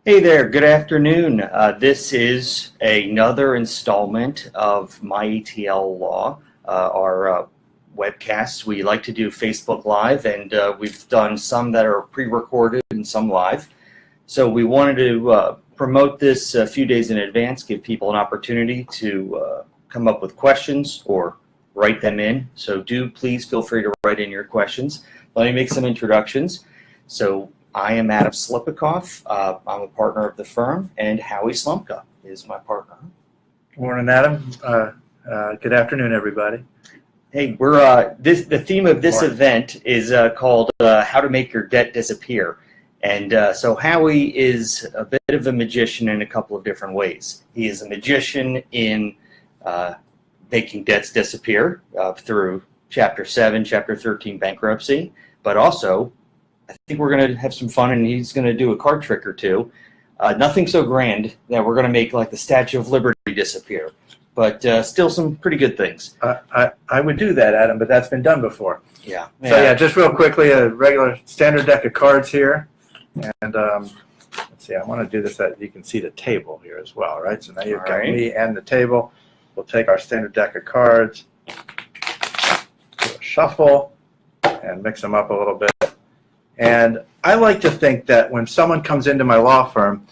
Hey there, good afternoon. This is another installment of My ETL Law, our webcasts. We like to do Facebook Live, and we've done some that are pre-recorded and some live. So we wanted to promote this a few days in advance, give people an opportunity to come up with questions or write them in. So do please feel free to write in your questions. Let me make some introductions. So I am Adam Slipikoff. I'm a partner of the firm, and Howie Slumka is my partner. Good morning, Adam. Good afternoon, everybody. Hey, we're the theme of this event is called "How to Make Your Debt Disappear," and so Howie is a bit of a magician in a couple of different ways. He is a magician in making debts disappear through Chapter 7, Chapter 13 bankruptcy, but also I think we're going to have some fun, and he's going to do a card trick or two. Nothing so grand that we're going to make like the Statue of Liberty disappear, but still some pretty good things. I would do that, Adam, but that's been done before. Yeah. So yeah, just real quickly, a regular standard deck of cards here, and let's see. I want to do this so that you can see the table here as well, right? So now you've got me and the table. We'll take our standard deck of cards, do a shuffle, and mix them up a little bit. And I like to think that when someone comes into my law firm,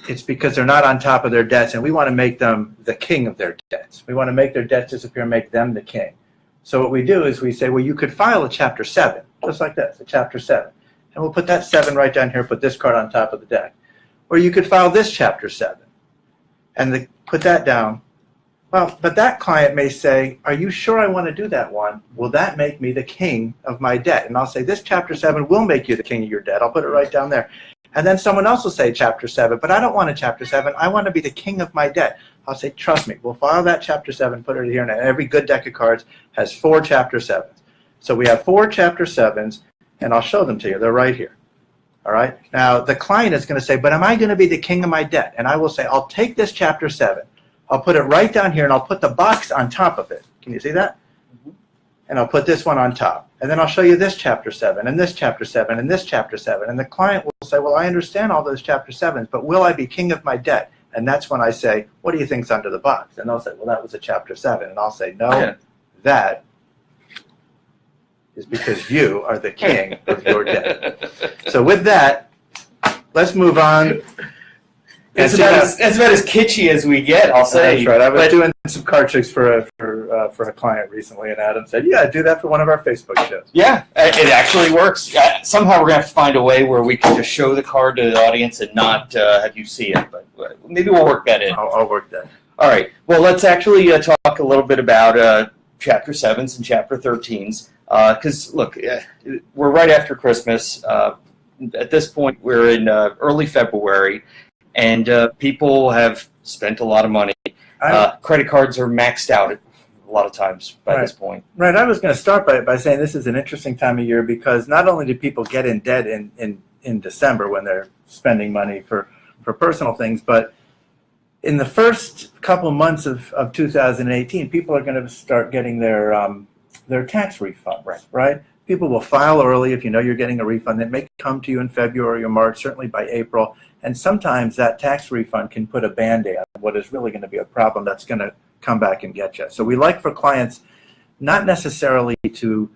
it's because they're not on top of their debts, and we want to make them the king of their debts. We want to make their debts disappear and make them the king. So what we do is we say, well, you could file a Chapter 7, just like this, a Chapter 7. And we'll put that 7 right down here, put this card on top of the deck. Or you could file this Chapter 7 and put that down. Well, but that client may say, are you sure I want to do that one? Will that make me the king of my debt? And I'll say, this Chapter 7 will make you the king of your debt. I'll put it right down there. And then someone else will say Chapter 7, but I don't want a Chapter 7. I want to be the king of my debt. I'll say, trust me, we'll file that Chapter 7, put it here, and every good deck of cards has 4 Chapter 7s. So we have 4 Chapter 7s, and I'll show them to you. They're right here. All right? Now, the client is going to say, but am I going to be the king of my debt? And I will say, I'll take this Chapter 7. I'll put it right down here, and I'll put the box on top of it. Can you see that? Mm-hmm. And I'll put this one on top. And then I'll show you this Chapter 7, and this Chapter 7, and this Chapter 7. And the client will say, well, I understand all those Chapter 7s, but will I be king of my debt? And that's when I say, what do you think's under the box? And they'll say, well, that was a Chapter 7. And I'll say, no, that is because you are the king of your debt. So with that, let's move on. It's about as kitschy as we get, I'll say. That's right. I was doing some card tricks for a client recently, and Adam said, yeah, do that for one of our Facebook shows. Yeah, it actually works. Somehow we're going to have to find a way where we can just show the card to the audience and not have you see it, but maybe we'll work that in. I'll work that. All right. Well, let's actually talk a little bit about Chapter 7s and Chapter 13s, because, look, we're right after Christmas. At this point, we're in early February. And people have spent a lot of money. Credit cards are maxed out a lot of times by this point. Right. I was going to start by saying this is an interesting time of year because not only do people get in debt in December when they're spending money for personal things, but in the first couple months of 2018, people are going to start getting their tax refunds. Right? People will file early if you know you're getting a refund. It may come to you in February or March, certainly by April. And sometimes that tax refund can put a Band-Aid on what is really going to be a problem that's going to come back and get you. So we like for clients not necessarily to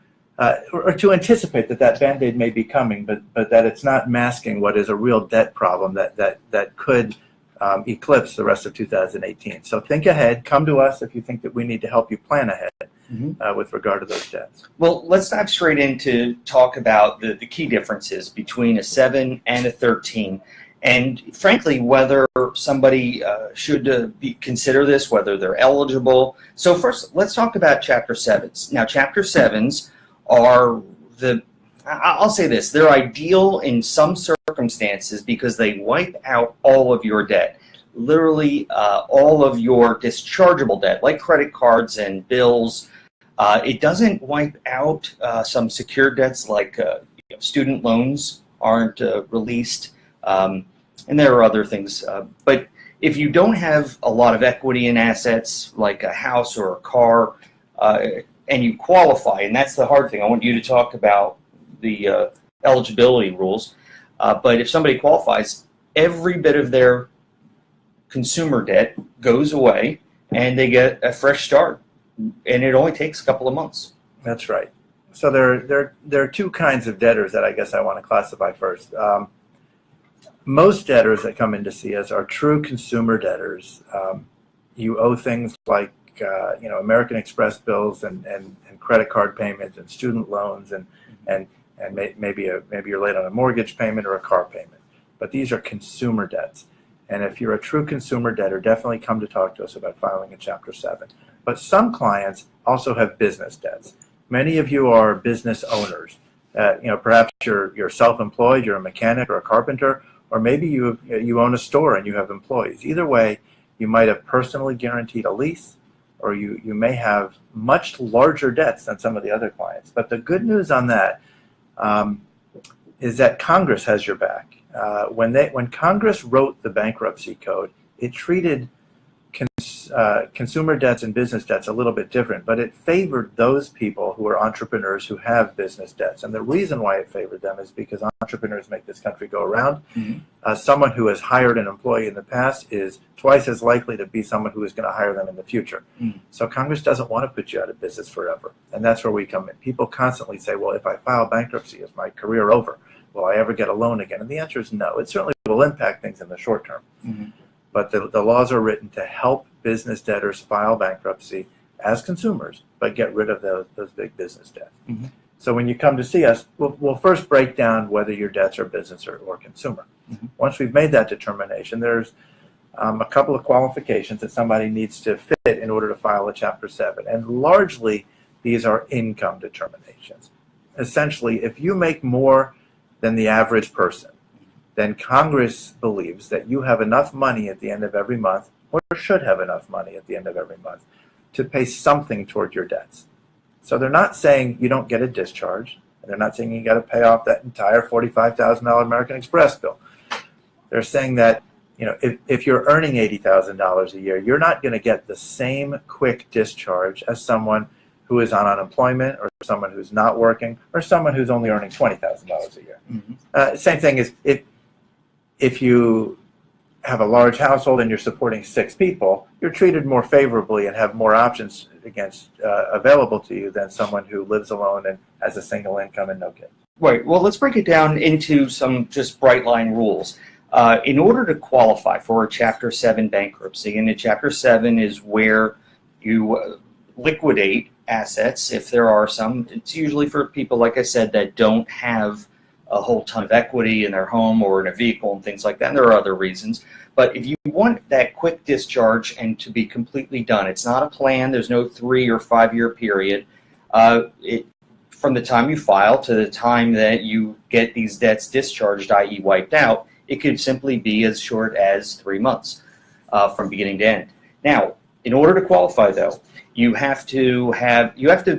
or to anticipate that Band-Aid may be coming, but that it's not masking what is a real debt problem that could eclipse the rest of 2018. So think ahead. Come to us if you think that we need to help you plan ahead. Mm-hmm. With regard to those debts. Well, let's dive straight into talk about the key differences between a 7 and a 13, and frankly, whether somebody should consider this, whether they're eligible. So first, let's talk about Chapter 7s. Now, Chapter 7s are I'll say this, they're ideal in some circumstances because they wipe out all of your debt. Literally all of your dischargeable debt, like credit cards and bills. It doesn't wipe out some secured debts like student loans aren't released, and there are other things. But if you don't have a lot of equity in assets like a house or a car, and you qualify, and that's the hard thing. I want you to talk about the eligibility rules. But if somebody qualifies, every bit of their consumer debt goes away, and they get a fresh start. And it only takes a couple of months. That's right. So there are two kinds of debtors that I guess I want to classify first. Most debtors that come in to see us are true consumer debtors. You owe things like American Express bills and credit card payments and student loans and maybe you're late on a mortgage payment or a car payment. But these are consumer debts. And if you're a true consumer debtor, definitely come to talk to us about filing a Chapter 7. But some clients also have business debts. Many of you are business owners. Perhaps you're self-employed, you're a mechanic or a carpenter, or maybe you own a store and you have employees. Either way, you might have personally guaranteed a lease, or you may have much larger debts than some of the other clients. But the good news on that is that Congress has your back. When Congress wrote the bankruptcy code, it treated consumer debts and business debts a little bit different, but it favored those people who are entrepreneurs who have business debts. And the reason why it favored them is because entrepreneurs make this country go around. Mm-hmm. Someone who has hired an employee in the past is twice as likely to be someone who is going to hire them in the future. Mm-hmm. So Congress doesn't want to put you out of business forever. And that's where we come in. People constantly say, well, if I file bankruptcy, is my career over? Will I ever get a loan again? And the answer is no. It certainly will impact things in the short term. Mm-hmm. But the laws are written to help business debtors file bankruptcy as consumers, but get rid of those big business debts. Mm-hmm. So when you come to see us, we'll first break down whether your debts are business or consumer. Mm-hmm. Once we've made that determination, there's a couple of qualifications that somebody needs to fit in order to file a Chapter 7. And largely, these are income determinations. Essentially, if you make more than the average person, then Congress believes that you have enough money at the end of every month, or should have enough money at the end of every month, to pay something toward your debts. So they're not saying you don't get a discharge, and they're not saying you got to pay off that entire $45,000 American Express bill. They're saying that if you're earning $80,000 a year, you're not going to get the same quick discharge as someone who is on unemployment, or someone who's not working, or someone who's only earning $20,000 a year. Mm-hmm. Same thing is if you have a large household and you're supporting 6 people, you're treated more favorably and have more options available to you than someone who lives alone and has a single income and no kids. Right. Well, let's break it down into some just bright line rules. In order to qualify for a Chapter 7 bankruptcy, and a Chapter 7 is where you liquidate assets, if there are some. It's usually for people, like I said, that don't have a whole ton of equity in their home or in a vehicle and things like that. And there are other reasons. But if you want that quick discharge and to be completely done, it's not a plan. There's no 3 or 5 year period. From the time you file to the time that you get these debts discharged, i.e. wiped out, it could simply be as short as 3 months from beginning to end. Now, in order to qualify, though, you have to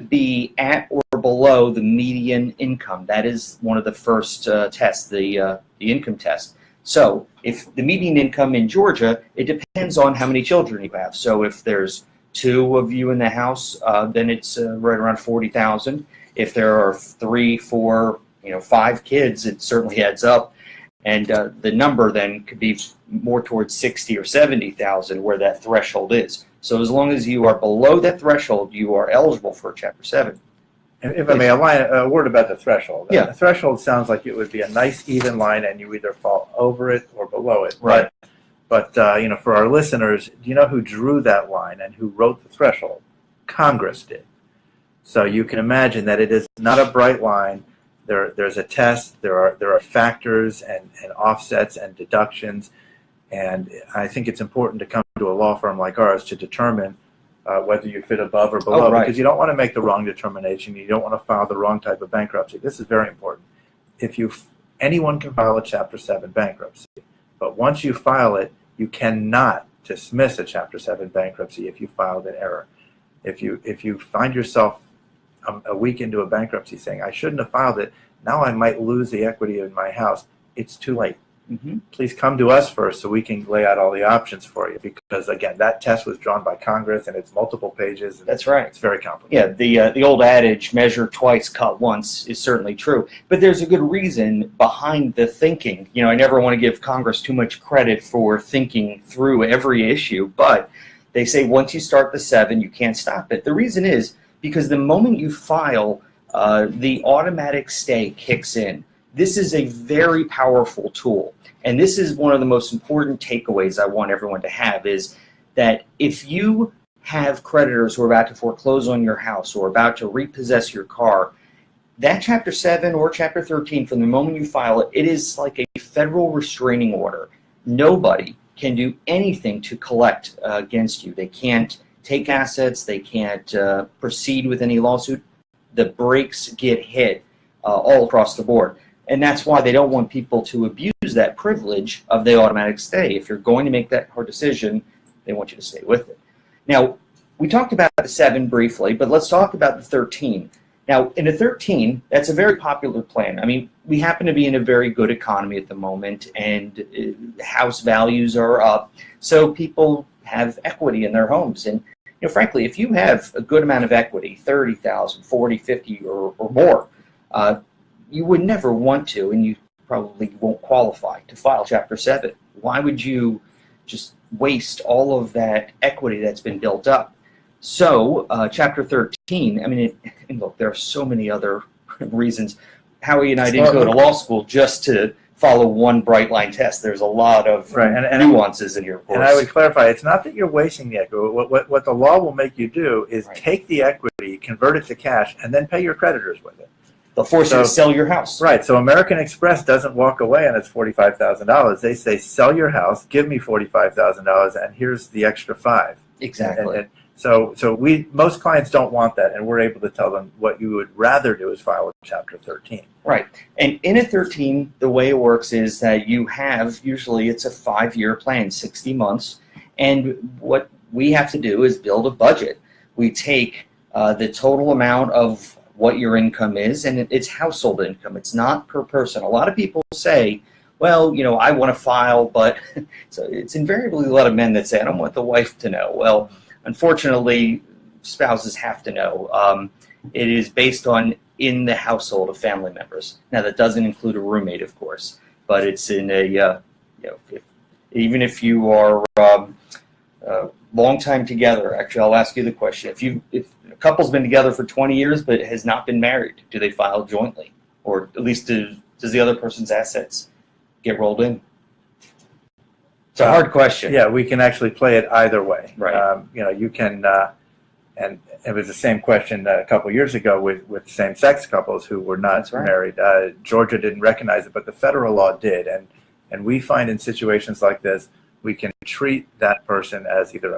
be at or below the median income. That is one of the first tests, the income test. So if the median income in Georgia, it depends on how many children you have. So if there's 2 of you in the house, then it's right around $40,000. If there are 3, 4, 5 kids, it certainly adds up. And the number then could be more towards 60 or 70,000, where that threshold is. So as long as you are below that threshold, you are eligible for Chapter 7. And if I may, a word about the threshold. Yeah. The threshold sounds like it would be a nice even line, and you either fall over it or below it. Right. But for our listeners, do you know who drew that line and who wrote the threshold? Congress did. So you can imagine that it is not a bright line. There's a test. There are factors and offsets and deductions, and I think it's important to come to a law firm like ours to determine whether you fit above or below, oh, right. Because you don't want to make the wrong determination. You don't want to file the wrong type of bankruptcy. This is very important. Anyone can file a Chapter 7 bankruptcy, but once you file it, you cannot dismiss a Chapter 7 bankruptcy if you filed in error. If you find yourself a week into a bankruptcy saying, I shouldn't have filed it, now I might lose the equity in my house, it's too late. please come to us first so we can lay out all the options for you. Because again, that test was drawn by Congress and it's multiple pages. And that's right. It's very complicated. Yeah, the old adage, measure twice, cut once, is certainly true. But there's a good reason behind the thinking. You know, I never want to give Congress too much credit for thinking through every issue, but they say once you start the 7, you can't stop it. The reason is because the moment you file, the automatic stay kicks in. This is a very powerful tool. And this is one of the most important takeaways I want everyone to have, is that if you have creditors who are about to foreclose on your house or about to repossess your car, that Chapter 7 or Chapter 13, from the moment you file it, it is like a federal restraining order. Nobody can do anything to collect against you. They can't take assets. They can't proceed with any lawsuit. The brakes get hit all across the board. And that's why they don't want people to abuse that privilege of the automatic stay. If you're going to make that hard decision, they want you to stay with it. Now, we talked about the 7 briefly, but let's talk about the 13. Now, in a 13, that's a very popular plan. I mean, we happen to be in a very good economy at the moment, and house values are up, so people have equity in their homes. And you know, frankly, if you have a good amount of equity, 30,000, 40, 50, or more, you would never want to, and you probably won't qualify to file Chapter 7. Why would you just waste all of that equity that's been built up? So, Chapter 13, I mean, and look, there are so many other reasons. Howie and I didn't go to law school just to follow one bright line test. There's a lot of nuances in here, of course. And I would clarify, it's not that you're wasting the equity. What the law will make you do is take the equity, convert it to cash, and then pay your creditors with it. They'll force you to sell your house. Right. So American Express doesn't walk away on its $45,000. They say, sell your house, give me $45,000, and here's the extra $5,000. Exactly. So most clients don't want that, and we're able to tell them what you would rather do is file a Chapter 13. Right. And in a 13, the way it works is that you have, usually it's a 5-year plan, 60 months, and what we have to do is build a budget. We take the total amount of what your income is, and it's household income. It's not per person. A lot of people say, well, you know, I want to file, but so it's invariably a lot of men that say, I don't want the wife to know. Well, unfortunately, spouses have to know. It is based on in the household of family members. Now, that doesn't include a roommate, of course, but it's in a, you know, even if you are long time together. Actually, I'll ask you the question. If a couple's been together for 20 years but has not been married, do they file jointly? Or at least does the other person's assets get rolled in? It's a hard question. Yeah, we can actually play it either way. Right. You know, you can, and it was the same question a couple years ago with same-sex couples who were not married. Georgia didn't recognize it, but the federal law did. And we find in situations like this, we can treat that person as either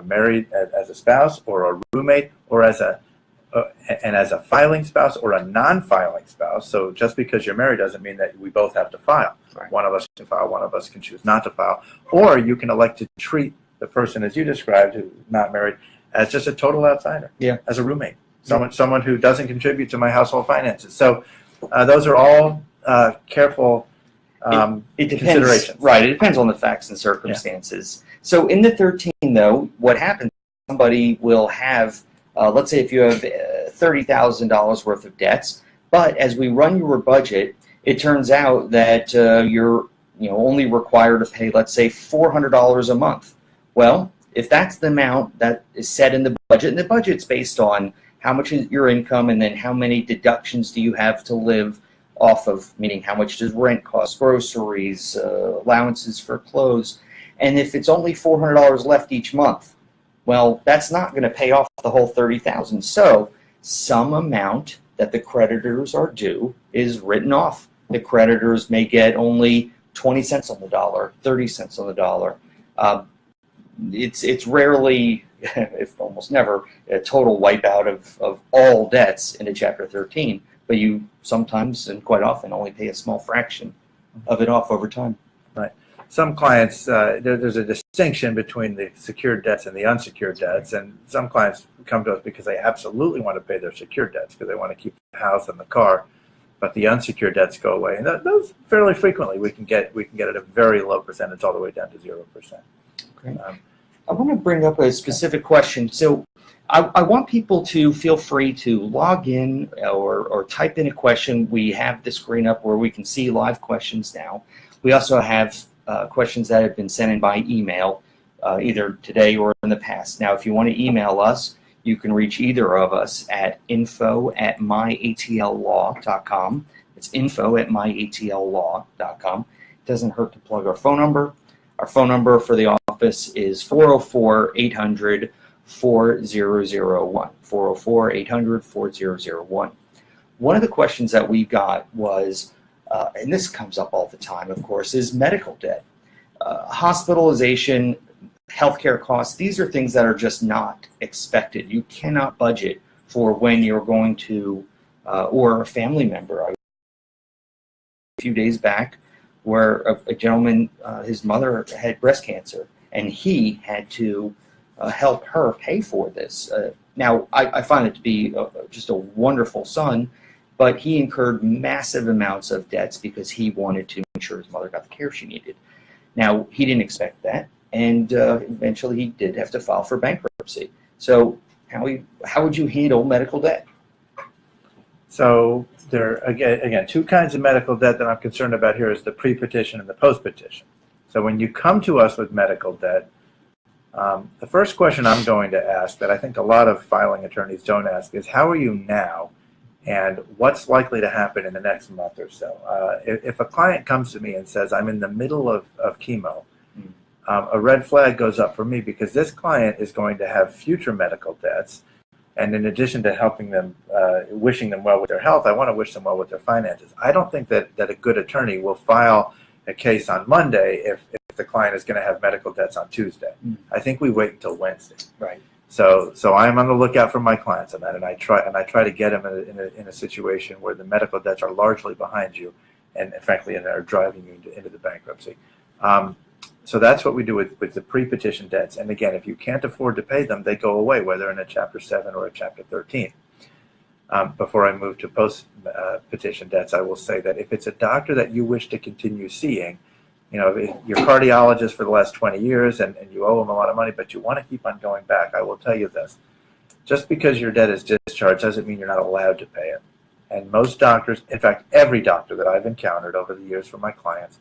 as a spouse or a roommate, or as a filing spouse or a non-filing spouse. So just because you're married doesn't mean that we both have to file. Right. One of us can file, one of us can choose not to file. Or you can elect to treat the person, as you described, who's not married, as just a total outsider. Yeah. As a roommate. Someone who doesn't contribute to my household finances. So those are all careful it depends, considerations. Right. It depends on the facts and circumstances. Yeah. So in the 13, though, what happens, somebody will have, let's say if you have $30,000 worth of debts, but as we run your budget, it turns out that you're only required to pay, let's say, $400 a month. Well, if that's the amount that is set in the budget, and the budget's based on how much is your income and then how many deductions do you have to live off of, meaning how much does rent cost, groceries, allowances for clothes, and if it's only $400 left each month, well, that's not going to pay off the whole $30,000. So some amount that the creditors are due is written off. The creditors may get only 20 cents on the dollar, 30 cents on the dollar. It's rarely, if almost never, a total wipeout of all debts in a Chapter 13. But you sometimes and quite often only pay a small fraction of it off over time. Right. Some clients, there's a distinction between the secured debts and the unsecured debts, and some clients come to us because they absolutely want to pay their secured debts because they want to keep the house and the car. but the unsecured debts go away, and those fairly frequently we can get at a very low percentage all the way down to 0%. Okay. I want to bring up a specific question. So I want people to feel free to log in or type in a question. We have the screen up where we can see live questions now. We also have questions that have been sent in by email, either today or in the past. Now, if you want to email us, you can reach either of us at info@myatllaw.com. It's info@myatllaw.com. It doesn't hurt to plug our phone number. Our phone number for the office is 404-800-4001. 404-800-4001. One of the questions that we got was, and this comes up all the time, of course, is medical debt. Hospitalization, healthcare costs, these are things that are just not expected. You cannot budget for when you're going to, or a family member. A few days back, where a gentleman, his mother had breast cancer, and he had to help her pay for this. Now, I find it to be just a wonderful son, but he incurred massive amounts of debts because he wanted to make sure his mother got the care she needed. Now, he didn't expect that, and eventually he did have to file for bankruptcy. So how would you handle medical debt? So there are, again, two kinds of medical debt that I'm concerned about here is the pre-petition and the post-petition. So when you come to us with medical debt, the first question I'm going to ask that I think a lot of filing attorneys don't ask is, how are you now, and what's likely to happen in the next month or so? If a client comes to me and says, I'm in the middle of chemo, a red flag goes up for me, because this client is going to have future medical debts. And in addition to helping them, wishing them well with their health, I want to wish them well with their finances. I don't think that a good attorney will file a case on Monday if the client is going to have medical debts on Tuesday. I think we wait until Wednesday. Right. So I'm on the lookout for my clients on that, and I try to get them in a situation where the medical debts are largely behind you, and frankly, and are driving you into the bankruptcy. So that's what we do with the pre-petition debts. And again, if you can't afford to pay them, they go away, whether in a Chapter 7 or a Chapter 13. Before I move to post-petition debts, I will say that if it's a doctor that you wish to continue seeing, if your cardiologist for the last 20 years and you owe them a lot of money, but you want to keep on going back, I will tell you this. Just because your debt is discharged doesn't mean you're not allowed to pay it. And most doctors, in fact, every doctor that I've encountered over the years for my clients,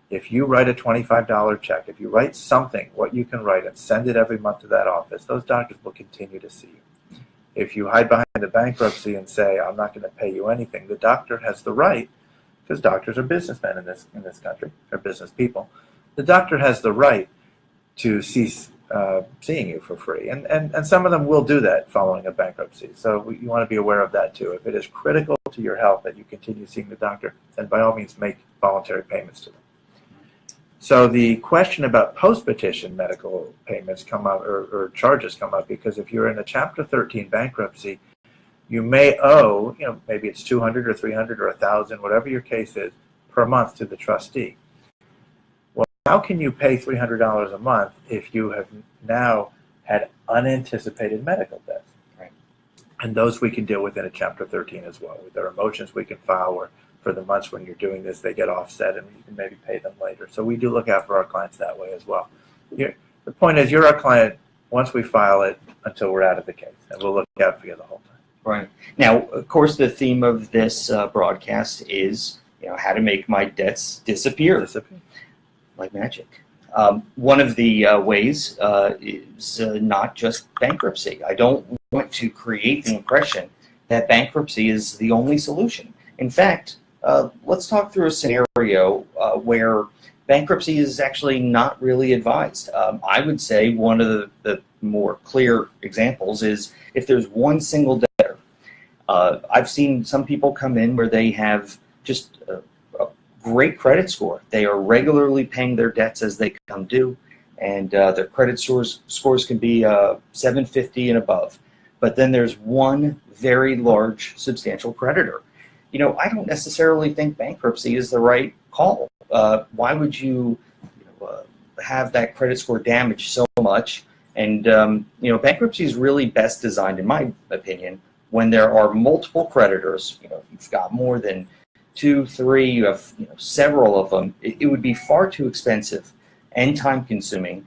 if you write a $25 check, if you write something, what you can write, and send it every month to that office, those doctors will continue to see you. If you hide behind the bankruptcy and say, I'm not going to pay you anything, the doctor has the right, because doctors are businessmen in this country, they're business people, the doctor has the right to cease seeing you for free. And some of them will do that following a bankruptcy. So you want to be aware of that too. If it is critical to your health that you continue seeing the doctor, then by all means make voluntary payments to them. So the question about post-petition medical payments come up, or charges come up, because if you're in a Chapter 13 bankruptcy, you may owe, maybe it's $200 or $300 or $1,000, whatever your case is, per month to the trustee. Well, how can you pay $300 a month if you have now had unanticipated medical debts? Right. And those we can deal with in a Chapter 13 as well. There are motions we can file where, for the months when you're doing this, they get offset, and you can maybe pay them later. So we do look out for our clients that way as well. The point is, you're our client once we file it until we're out of the case, and we'll look out for you the whole time. Right. Now, of course, the theme of this broadcast is, how to make my debts disappear. Like magic. One of the ways is not just bankruptcy. I don't want to create the impression that bankruptcy is the only solution. In fact, let's talk through a scenario where bankruptcy is actually not really advised. I would say one of the more clear examples is if there's one single debtor. I've seen some people come in where they have just a great credit score. They are regularly paying their debts as they come due, and their credit scores can be 750 and above. But then there's one very large, substantial creditor. I don't necessarily think bankruptcy is the right call. Why would you, have that credit score damaged so much? And bankruptcy is really best designed, in my opinion, when there are multiple creditors, you've got more than 2, 3, you have several of them, it would be far too expensive and time consuming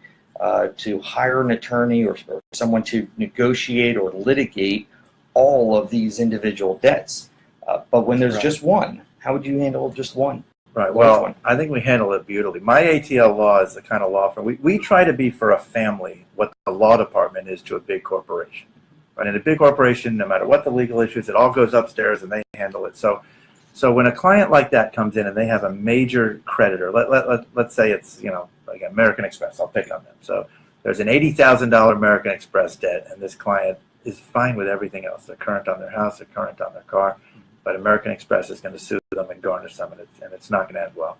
to hire an attorney or someone to negotiate or litigate all of these individual debts. But when there's just one, how would you handle just one? Right. Well, I think we handle it beautifully. My ATL law is the kind of law firm. We try to be for a family what the law department is to a big corporation. Right. In a big corporation, no matter what the legal issues, it all goes upstairs and they handle it. So when a client like that comes in and they have a major creditor, let's say it's like American Express. I'll pick on them. So there's an $80,000 American Express debt, and this client is fine with everything else. They're current on their house, they're current on their car, but American Express is going to sue them and garnish them, and it's not going to end well.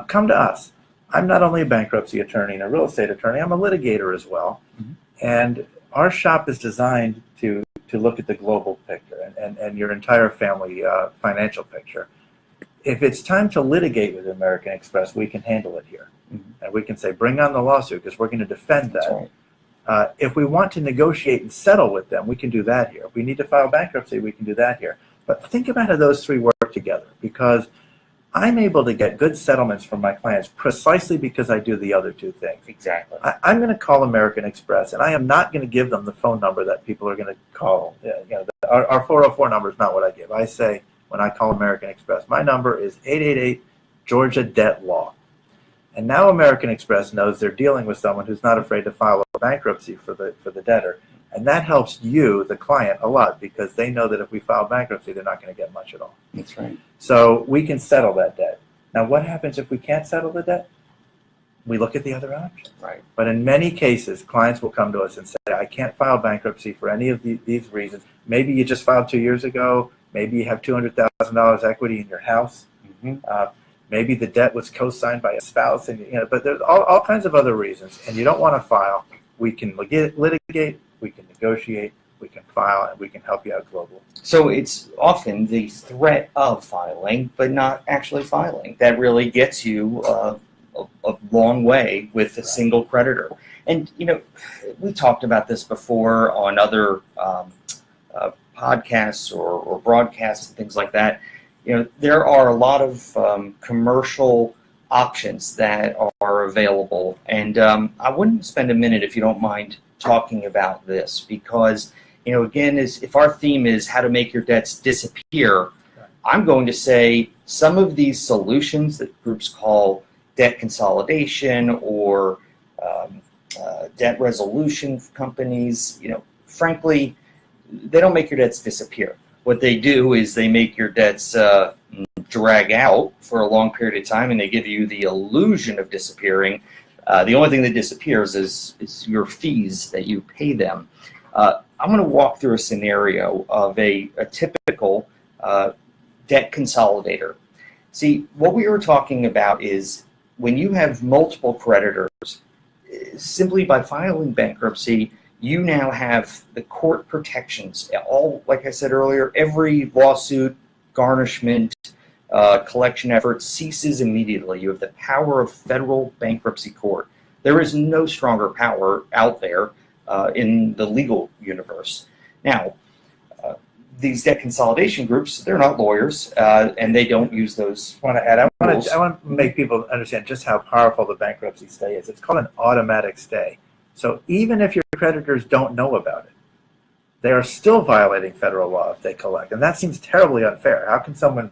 Come to us. I'm not only a bankruptcy attorney and a real estate attorney, I'm a litigator as well. Mm-hmm. And our shop is designed to look at the global picture and your entire family financial picture. If it's time to litigate with American Express, we can handle it here. Mm-hmm. And we can say, bring on the lawsuit because we're going to defend that. That's right. If we want to negotiate and settle with them, we can do that here. If we need to file bankruptcy, we can do that here. But think about how those three work together, because I'm able to get good settlements from my clients precisely because I do the other two things. Exactly. I'm going to call American Express, and I am not going to give them the phone number that people are going to call. Our 404 number is not what I give. I say, when I call American Express, my number is 888 Georgia Debt Law. And now American Express knows they're dealing with someone who's not afraid to file a bankruptcy for the debtor. And that helps you, the client, a lot because they know that if we file bankruptcy, they're not going to get much at all. That's right. So we can settle that debt. Now, what happens if we can't settle the debt? We look at the other options. Right. But in many cases, clients will come to us and say, I can't file bankruptcy for any of these reasons. Maybe you just filed 2 years ago. Maybe you have $200,000 equity in your house. Mm-hmm. Maybe the debt was co-signed by a spouse. But there's all kinds of other reasons. And you don't want to file. We can litigate. We can negotiate, we can file, and we can help you out globally. So it's often the threat of filing, but not actually filing, that really gets you a long way with a single creditor. And, we talked about this before on other podcasts or broadcasts and things like that. There are a lot of commercial options that are available. And I wouldn't spend a minute, if you don't mind, talking about this because, again, if our theme is how to make your debts disappear, I'm going to say some of these solutions that groups call debt consolidation or debt resolution companies, frankly, they don't make your debts disappear. What they do is they make your debts drag out for a long period of time, and they give you the illusion of disappearing. The only thing that disappears is your fees that you pay them. I'm going to walk through a scenario of a typical debt consolidator. See, what we were talking about is when you have multiple creditors, simply by filing bankruptcy, you now have the court protections. All, like I said earlier, every lawsuit, garnishment, collection effort ceases immediately. You have the power of federal bankruptcy court. There is no stronger power out there in the legal universe. Now, these debt consolidation groups, they're not lawyers, and they don't use those. I want to make people understand just how powerful the bankruptcy stay is. It's called an automatic stay. So even if your creditors don't know about it, they are still violating federal law if they collect. And that seems terribly unfair. How can someone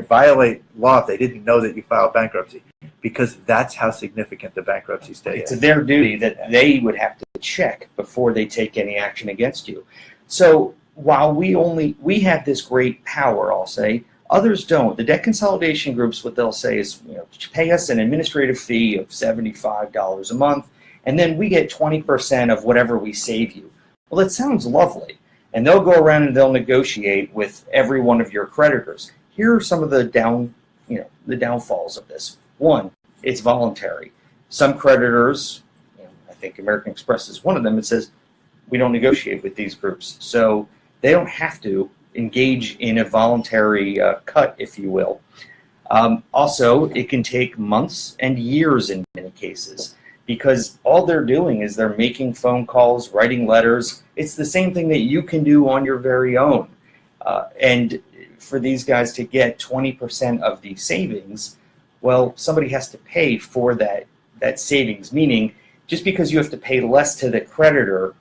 violate law if they didn't know that you filed bankruptcy? Because that's how significant the bankruptcy stay is. It's their duty that they would have to check before they take any action against you. So while we have this great power, I'll say, others don't. The debt consolidation groups, what they'll say is, pay us an administrative fee of $75 a month, and then we get 20% of whatever we save you. Well, that sounds lovely. And they'll go around and they'll negotiate with every one of your creditors. Here are some of the downfalls of this. One, it's voluntary. Some creditors, I think American Express is one of them, it says we don't negotiate with these groups. So they don't have to engage in a voluntary cut, if you will. Also, it can take months and years in many cases because all they're doing is they're making phone calls, writing letters. It's the same thing that you can do on your very own. And for these guys to get 20% of the savings, well, somebody has to pay for that savings, meaning just because you have to pay less to the creditor,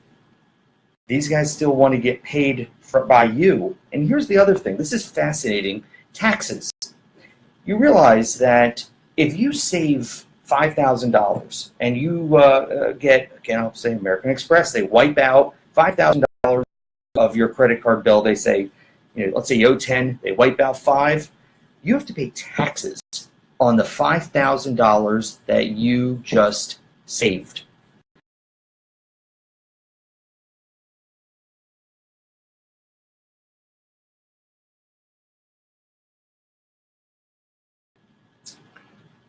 these guys still want to get paid by you. And here's the other thing. This is fascinating. Taxes. You realize that if you save $5,000 and you get, again, I'll say American Express, they wipe out $5,000 of your credit card bill. They say, let's say you owe 10, they wipe out 5. You have to pay taxes on the $5,000 that you just saved.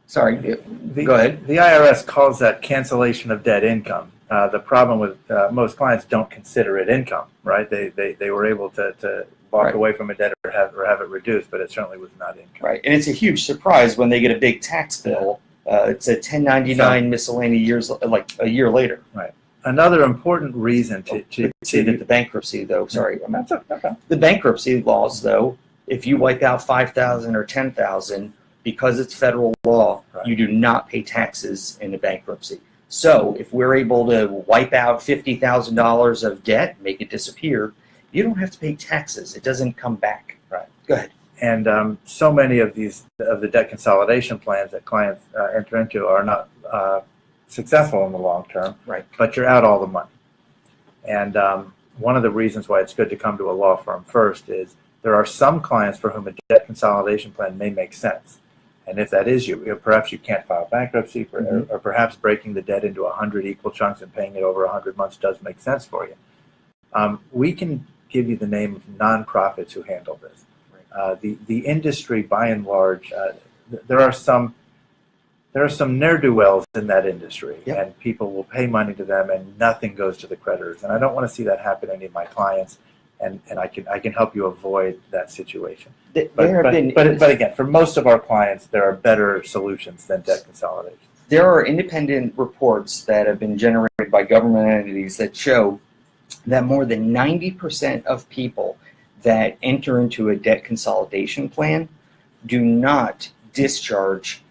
Sorry, go ahead. The IRS calls that cancellation of debt income. The problem with most clients don't consider it income, right? They were able to walk away from a debt or have it reduced, but it certainly was not income. Right, and it's a huge surprise when they get a big tax bill. It's a 1099 miscellaneous years, like a year later. Right. Another important reason to see that the bankruptcy, though. Sorry, the bankruptcy laws, though, if you wipe out 5,000 or 10,000. Because it's federal law, you do not pay taxes in a bankruptcy. So if we're able to wipe out $50,000 of debt, make it disappear, you don't have to pay taxes. It doesn't come back. Right. Go ahead. And so many of the debt consolidation plans that clients enter into are not successful in the long term. Right. But you're out all the money. And one of the reasons why it's good to come to a law firm first is there are some clients for whom a debt consolidation plan may make sense. And if that is you, perhaps you can't file bankruptcy, or perhaps breaking the debt into 100 equal chunks and paying it over 100 months does make sense for you. We can give you the name of nonprofits who handle this. The industry, by and large, there are some ne'er-do-wells in that industry, and people will pay money to them, and nothing goes to the creditors. And I don't want to see that happen to any of my clients. And I can help you avoid that situation. But again, for most of our clients, there are better solutions than debt consolidation. There are independent reports that have been generated by government entities that show that more than 90% of people that enter into a debt consolidation plan do not discharge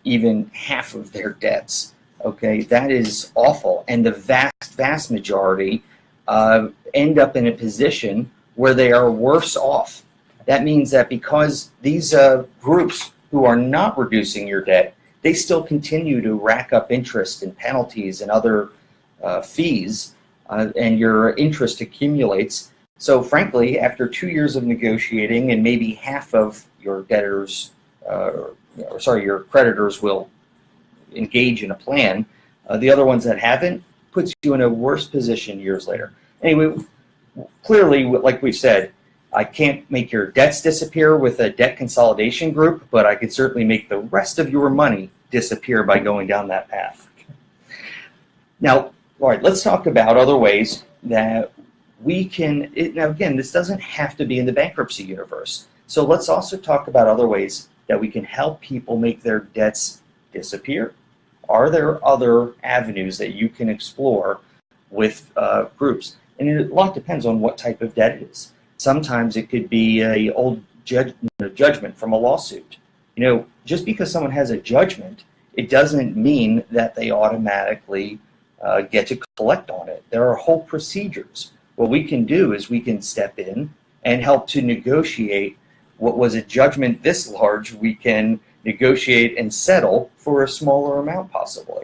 even half of their debts. Okay, that is awful. And the vast majority end up in a position where they are worse off. That means that because these groups who are not reducing your debt, they still continue to rack up interest and penalties and other fees, and your interest accumulates. So frankly, after 2 years of negotiating and maybe half of your debtors, your creditors will engage in a plan, the other ones that haven't, puts you in a worse position years later. Anyway, clearly, like we've said, I can't make your debts disappear with a debt consolidation group, but I could certainly make the rest of your money disappear by going down that path. Now, all right, let's talk about other ways that we can, now again, this doesn't have to be in the bankruptcy universe. So let's also talk about other ways that we can help people make their debts disappear. Are there other avenues that you can explore with groups? And a lot depends on what type of debt it is. Sometimes it could be an old judgment from a lawsuit. Just because someone has a judgment, it doesn't mean that they automatically get to collect on it. There are whole procedures. What we can do is we can step in and help to negotiate what was a judgment this large. We can negotiate and settle for a smaller amount possibly.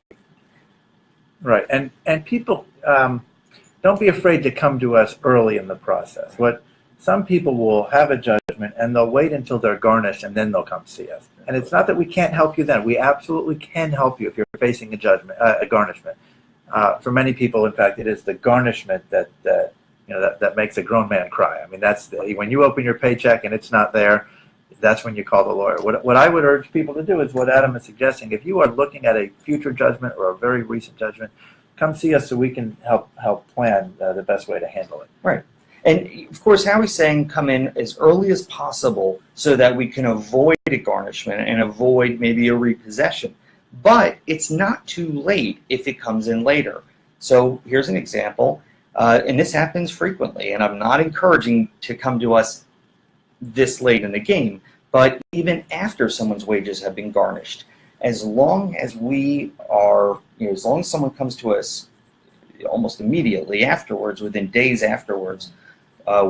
Right, and people don't be afraid to come to us early in the process. Some people will have a judgment and they'll wait until they're garnished and then they'll come see us. And it's not that we can't help you then. We absolutely can help you if you're facing a garnishment. For many people, in fact, it is the garnishment that makes a grown man cry. I mean, when you open your paycheck and it's not there, that's when you call the lawyer. What I would urge people to do is what Adam is suggesting. If you are looking at a future judgment or a very recent judgment, come see us so we can help plan the best way to handle it. Right. And of course, Howie's saying come in as early as possible so that we can avoid a garnishment and avoid maybe a repossession. But it's not too late if it comes in later. So here's an example, and this happens frequently, and I'm not encouraging to come to us this late in the game, but even after someone's wages have been garnished, as long as we are, as long as someone comes to us almost immediately afterwards, within days afterwards,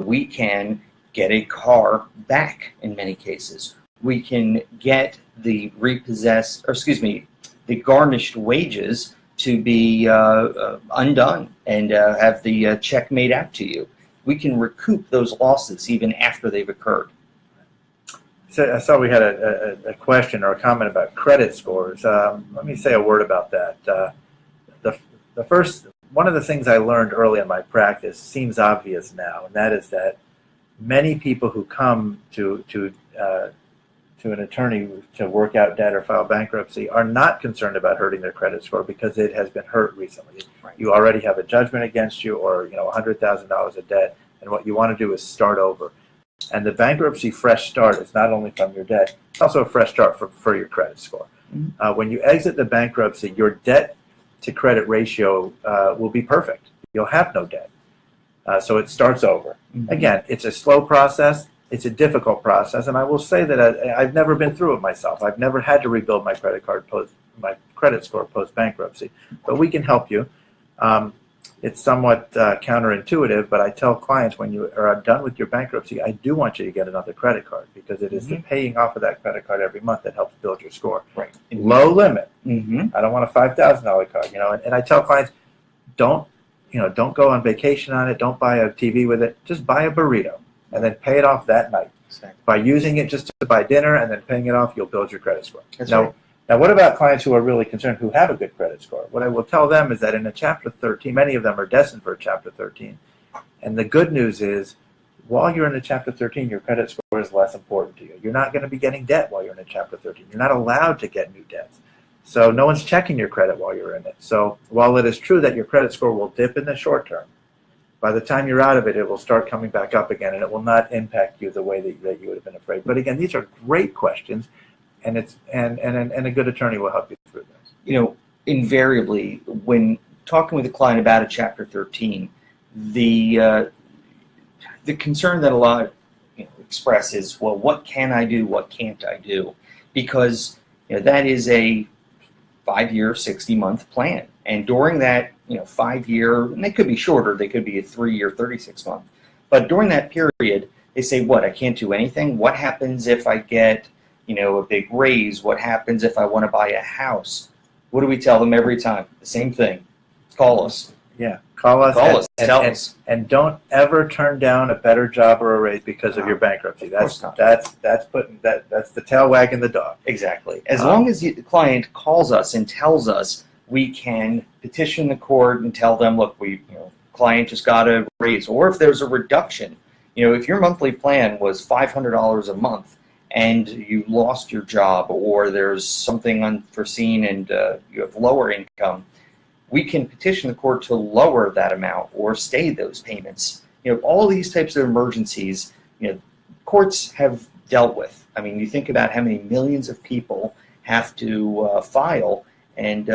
we can get a car back in many cases. We can get the the garnished wages to be undone and have the check made out to you. We can recoup those losses even after they've occurred. So I saw we had a question or a comment about credit scores. Let me say a word about that. The first, one of the things I learned early in my practice seems obvious now, and that is that many people who come to an attorney to work out debt or file bankruptcy are not concerned about hurting their credit score because it has been hurt recently. Right. You already have a judgment against you, or $100,000 of debt, and what you want to do is start over. And the bankruptcy fresh start is not only from your debt, it's also a fresh start for your credit score. Mm-hmm. When you exit the bankruptcy, your debt to credit ratio will be perfect. You'll have no debt. So it starts over. Mm-hmm. Again, it's a slow process. It's a difficult process, and I will say that I've never been through it myself. I've never had to rebuild my credit score post bankruptcy, but we can help you. It's somewhat counterintuitive, but I tell clients when you are done with your bankruptcy, I do want you to get another credit card because it is the paying off of that credit card every month that helps build your score. Right. Low limit. I don't want a $5,000 card. And I tell clients, don't go on vacation on it. Don't buy a TV with it. Just buy a burrito and then pay it off that night. Exactly. By using it just to buy dinner and then paying it off, you'll build your credit score. That's right. Now, what about clients who are really concerned, who have a good credit score? What I will tell them is that in a Chapter 13, many of them are destined for a Chapter 13. And the good news is, while you're in a Chapter 13, your credit score is less important to you. You're not going to be getting debt while you're in a Chapter 13. You're not allowed to get new debts. So no one's checking your credit while you're in it. So while it is true that your credit score will dip in the short term, by the time you're out of it, it will start coming back up again, and it will not impact you the way that you would have been afraid. But again, these are great questions. And a good attorney will help you through this. Invariably, when talking with a client about a Chapter 13, the concern that a lot express is, well, what can I do? What can't I do? Because that is a 5-year, 60-month plan, and during that 5-year, and they could be shorter, they could be a 3-year, 36-month, but during that period, they say, what? I can't do anything. What happens if I get a big raise? What happens if I want to buy a house? What do we tell them every time? The same thing. Call us. Yeah, call us. Tell us. And don't ever turn down a better job or a raise because of your bankruptcy. That's the tail wagging the dog. Exactly. As long as the client calls us and tells us, we can petition the court and tell them, look, client just got a raise, or if there's a reduction. If your monthly plan was $500 a month, and you lost your job, or there's something unforeseen and you have lower income, we can petition the court to lower that amount or stay those payments. All these types of emergencies, courts have dealt with. I mean, you think about how many millions of people have to file, and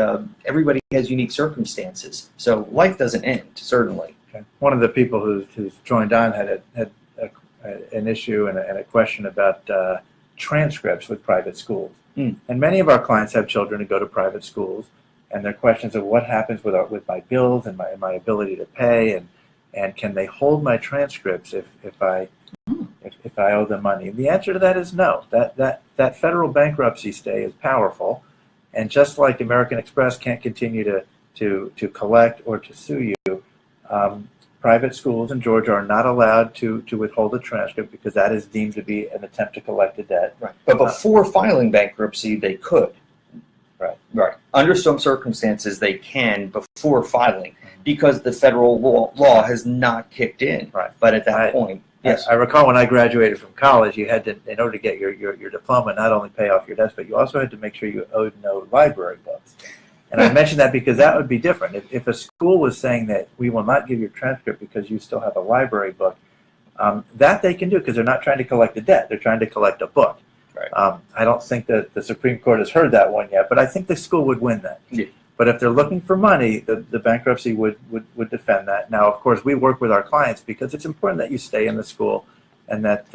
everybody has unique circumstances. So life doesn't end, certainly. Okay. One of the people who's joined on had an issue and a question about transcripts with private schools. And many of our clients have children who go to private schools, and their questions are, what happens with my bills and my ability to pay, and can they hold my transcripts if I owe them money? And the answer to that is no. That federal bankruptcy stay is powerful, and just like American Express can't continue to collect or to sue you, private schools in Georgia are not allowed to withhold a transcript because that is deemed to be an attempt to collect a debt. Right. But before filing bankruptcy, they could. Right. Under some circumstances, they can before filing because the federal law has not kicked in. Right. But at that point, yes. I recall when I graduated from college, you had to, in order to get your diploma, not only pay off your debts, but you also had to make sure you owed no library books. And I mention that because that would be different. If a school was saying that we will not give you a transcript because you still have a library book, that they can do because they're not trying to collect a debt. They're trying to collect a book. Right. I don't think that the Supreme Court has heard that one yet, but I think the school would win that. Yeah. But if they're looking for money, the bankruptcy would defend that. Now, of course, we work with our clients because it's important that you stay in the school and that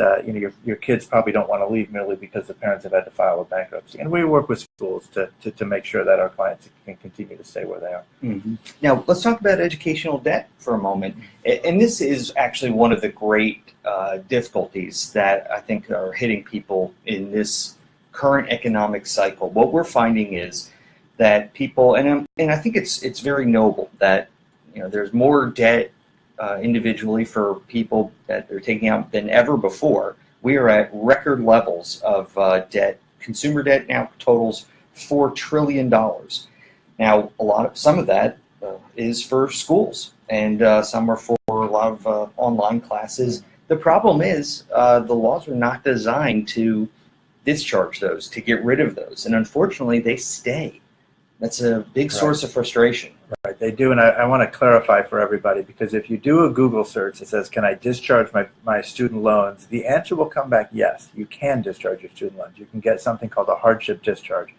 your kids probably don't want to leave merely because the parents have had to file a bankruptcy. And we work with schools to make sure that our clients can continue to stay where they are. Mm-hmm. Now, let's talk about educational debt for a moment. And this is actually one of the great difficulties that I think are hitting people in this current economic cycle. What we're finding is that people, and I think it's very noble that there's more debt individually for people that they're taking out than ever before. We are at record levels of debt. Consumer debt now totals $4 trillion. Now, some of that is for schools, and some are for a lot of online classes. The problem is the laws are not designed to discharge those, to get rid of those, and unfortunately, they stay. That's a big source of frustration. Right, they do, and I want to clarify for everybody, because if you do a Google search that says, can I discharge my student loans, the answer will come back, yes, you can discharge your student loans. You can get something called a hardship discharge.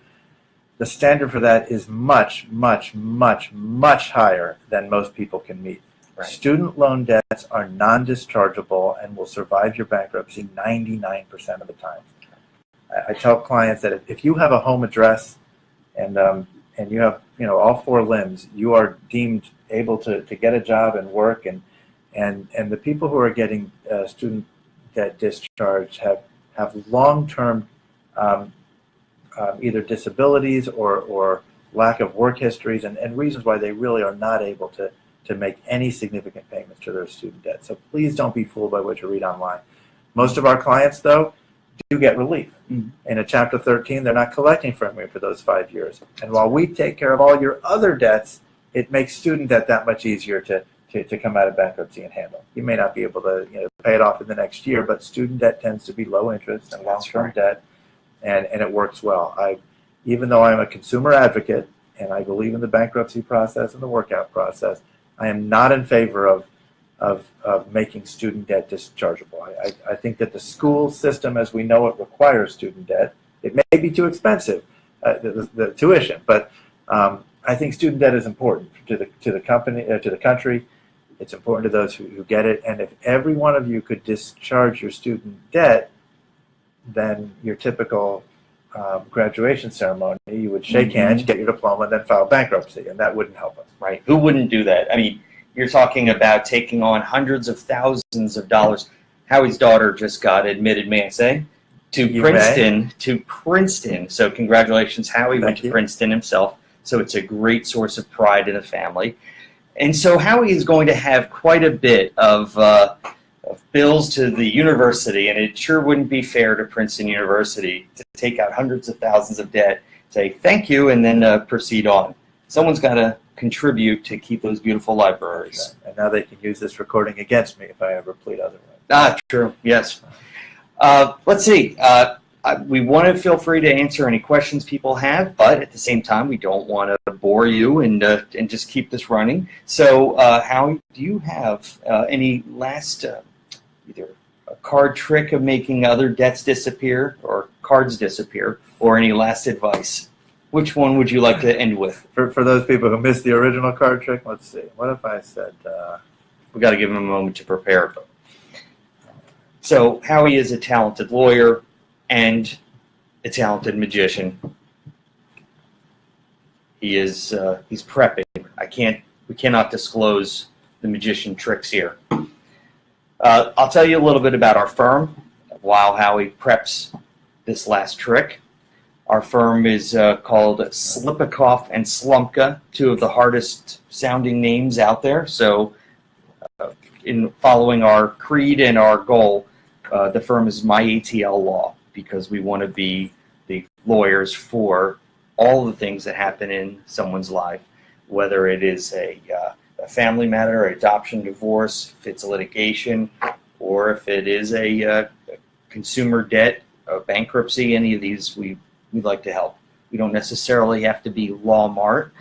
The standard for that is much, much, much, much higher than most people can meet. Right. Student loan debts are non-dischargeable and will survive your bankruptcy 99% of the time. I tell clients that if you have a home address and you have all 4 limbs, you are deemed able to get a job and work, and the people who are getting student debt discharge have long-term either disabilities or lack of work histories and reasons why they really are not able to make any significant payments to their student debt. So please don't be fooled by what you read online. Most of our clients, though, do get relief. Mm-hmm. In a Chapter 13, they're not collecting from you for those 5 years. And while we take care of all your other debts, it makes student debt that much easier to come out of bankruptcy and handle. You may not be able to pay it off in the next year, but student debt tends to be low interest and long-term debt, and it works well. Even though I'm a consumer advocate and I believe in the bankruptcy process and the workout process, I am not in favor of making student debt dischargeable. I think that the school system as we know it requires student debt. It may be too expensive, the tuition, but I think student debt is important to the country. It's important to those who get it. And if every one of you could discharge your student debt, then your typical graduation ceremony, you would shake hands, get your diploma, and then file bankruptcy, and that wouldn't help us. Right? Who wouldn't do that? I mean, you're talking about taking on hundreds of thousands of dollars. Howie's daughter just got admitted, may I say, to Princeton. So congratulations, Howie. Went to Princeton himself. So it's a great source of pride in the family. And so Howie is going to have quite a bit of bills to the university, and it sure wouldn't be fair to Princeton University to take out hundreds of thousands of debt, say thank you, and then proceed on. Someone's got to contribute to keep those beautiful libraries. Okay. And now they can use this recording against me if I ever plead otherwise. True, yes. Let's see. We want to feel free to answer any questions people have, but at the same time, we don't want to bore you and just keep this running. So, Howie, do you have any last either a card trick of making other debts disappear or cards disappear, or any last advice? Which one would you like to end with? For those people who missed the original card trick, let's see. What if I said... We've got to give him a moment to prepare. So Howie is a talented lawyer and a talented magician. He's prepping. We cannot disclose the magician tricks here. I'll tell you a little bit about our firm while Howie preps this last trick. Our firm is called Slipikoff and Slumka, 2 of the hardest sounding names out there. So in following our creed and our goal, the firm is My ATL Law, because we want to be the lawyers for all the things that happen in someone's life, whether it is a family matter, adoption, divorce, if it's a litigation, or if it is a consumer debt, a bankruptcy, any of these, we'd like to help. We don't necessarily have to be Walmart.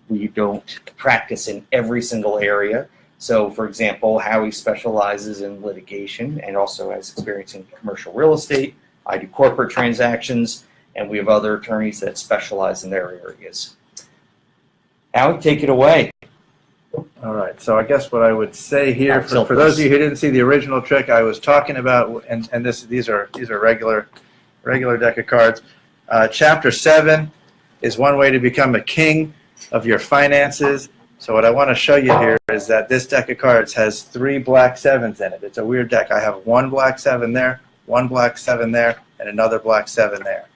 We don't practice in every single area. So, for example, Howie specializes in litigation and also has experience in commercial real estate. I do corporate transactions, and we have other attorneys that specialize in their areas. Howie, take it away. All right, so I guess what I would say here, Tilt for those this. of you who didn't see the original trick I was talking about, and these are regular deck of cards. Chapter 7 is one way to become a king of your finances. So what I want to show you here is that this deck of cards has 3 black 7s in it. It's a weird deck. I have 1 black 7 there, 1 black 7 there, and another black 7 there.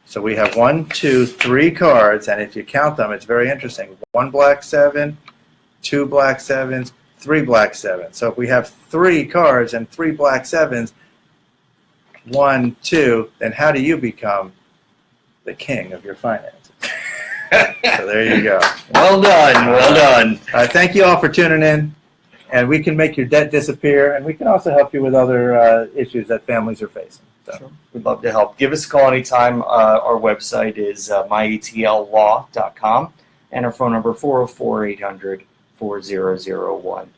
So we have 1, 2, 3 cards, and if you count them, it's very interesting. 1 black 7, 2 black 7s, 3 black 7s. So if we have 3 cards and 3 black 7s, 1, 2, then how do you become the king of your finances? So there you go. Well done, well done. Thank you all for tuning in, and we can make your debt disappear, and we can also help you with other issues that families are facing. So. Sure. We'd love to help. Give us a call anytime. Our website is myetllaw.com, and our phone number 404-800-4001.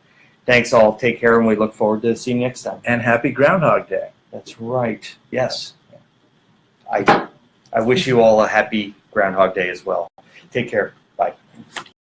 Thanks all. Take care, and we look forward to seeing you next time. And happy Groundhog Day. That's right. Yes. I wish you all a happy Groundhog Day as well. Take care. Bye.